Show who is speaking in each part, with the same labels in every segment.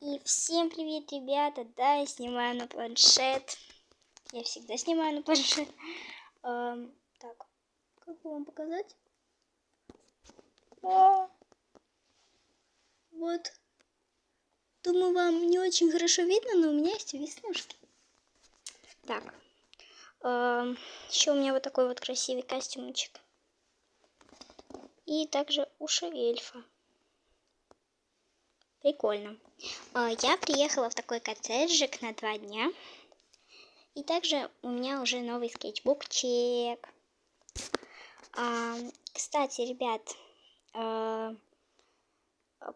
Speaker 1: И всем привет, ребята! Да, я снимаю на планшет. Я всегда снимаю на планшет. Так, как бы вам показать? Вот. Думаю, вам не очень хорошо видно, но у меня есть веснушки. Так. Еще у меня вот такой вот красивый костюмчик. И также уши эльфа. Прикольно. Я приехала в такой коттеджик на 2 дня. И также у меня уже новый скетчбукчик. Кстати, ребят,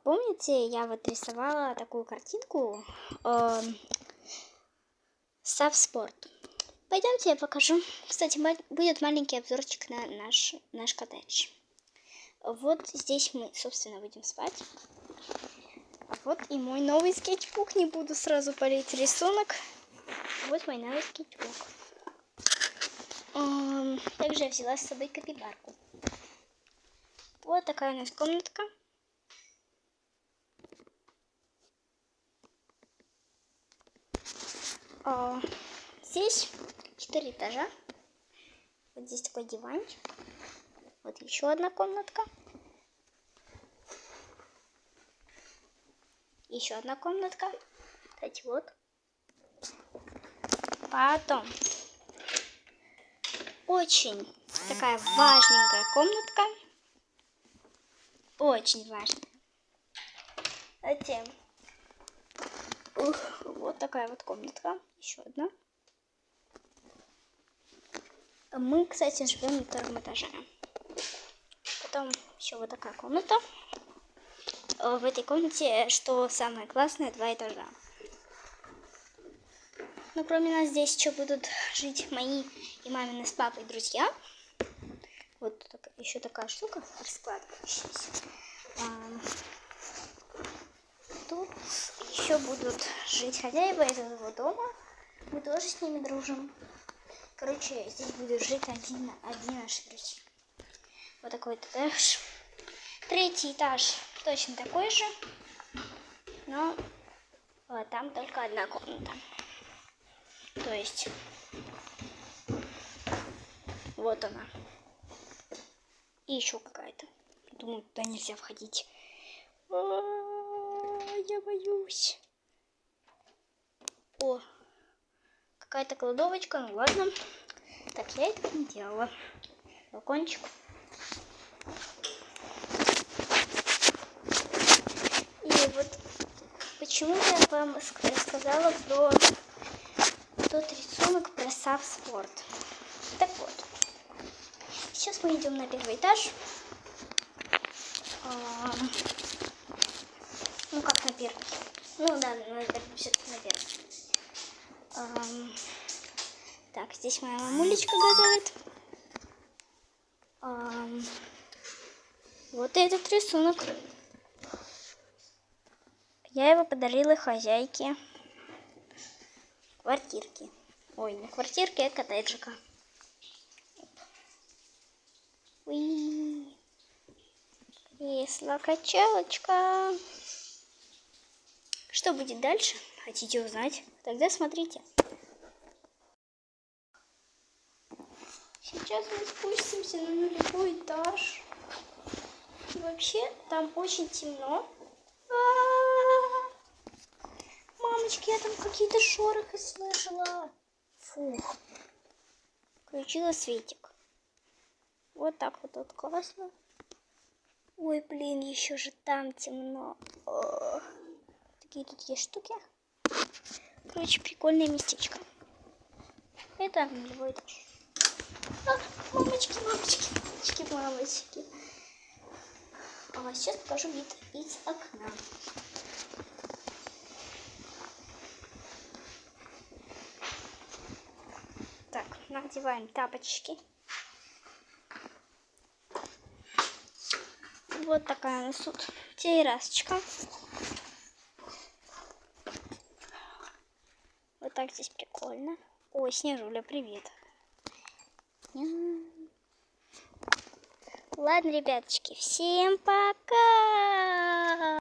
Speaker 1: помните, я вот рисовала такую картинку Савспорт. Пойдемте, я покажу. Кстати, будет маленький обзорчик на наш коттедж. Вот здесь мы, собственно, будем спать. Вот и мой новый скетчбук. Не буду сразу палить рисунок. Вот мой новый скетчбук. Также я взяла с собой капибарку. Вот такая у нас комнатка. Здесь 4 этажа. Вот здесь такой диванчик. Вот еще одна комнатка. Еще одна комнатка. Кстати, вот. Потом очень такая важненькая комнатка. Очень важная. Затем вот такая вот комнатка. Еще одна. Мы, кстати, живем на 2-м этаже. Потом еще вот такая комната. В этой комнате, что самое классное, 2 этажа. Но кроме нас здесь еще будут жить мои и мамины с папой друзья. Вот еще такая штука раскладывающаяся. Тут еще будут жить хозяева этого дома. Мы тоже с ними дружим. Короче, здесь будут жить одни наши друзья. Вот такой этаж. 3-й этаж точно такой же. Но там только одна комната. То есть вот она. И еще какая-то. Думаю, туда нельзя входить. Я боюсь. О, какая-то кладовочка. Ну ладно. Так, я это не делала. Балкончик. И вот почему я вам рассказала про тот рисунок про Савспорт. Так вот. Сейчас мы идем на 1-й этаж. Ну как на 1-й? Ну да, наверное, все-таки на 1-й. Так, здесь моя мамулечка готовит. Вот этот рисунок. Я его подарила хозяйке квартирки. Ой, не квартирки, а коттеджика. Уи. Кресло-качалочка. Что будет дальше? Хотите узнать? Тогда смотрите. Сейчас мы спустимся на 0-й этаж. И вообще там очень темно. Мамочки, я там какие-то шорохи слышала. Фух. Включила светик. Вот так вот тут классно. Ой, блин, еще же там темно. Такие тут есть штуки. Короче, прикольное местечко. Это 0-й этаж. Мамочки. Сейчас покажу вид из окна. Так, надеваем тапочки. Вот такая у нас тут террасочка. Вот так здесь прикольно. Ой, Снежуля, привет. Ладно, ребяточки, всем пока!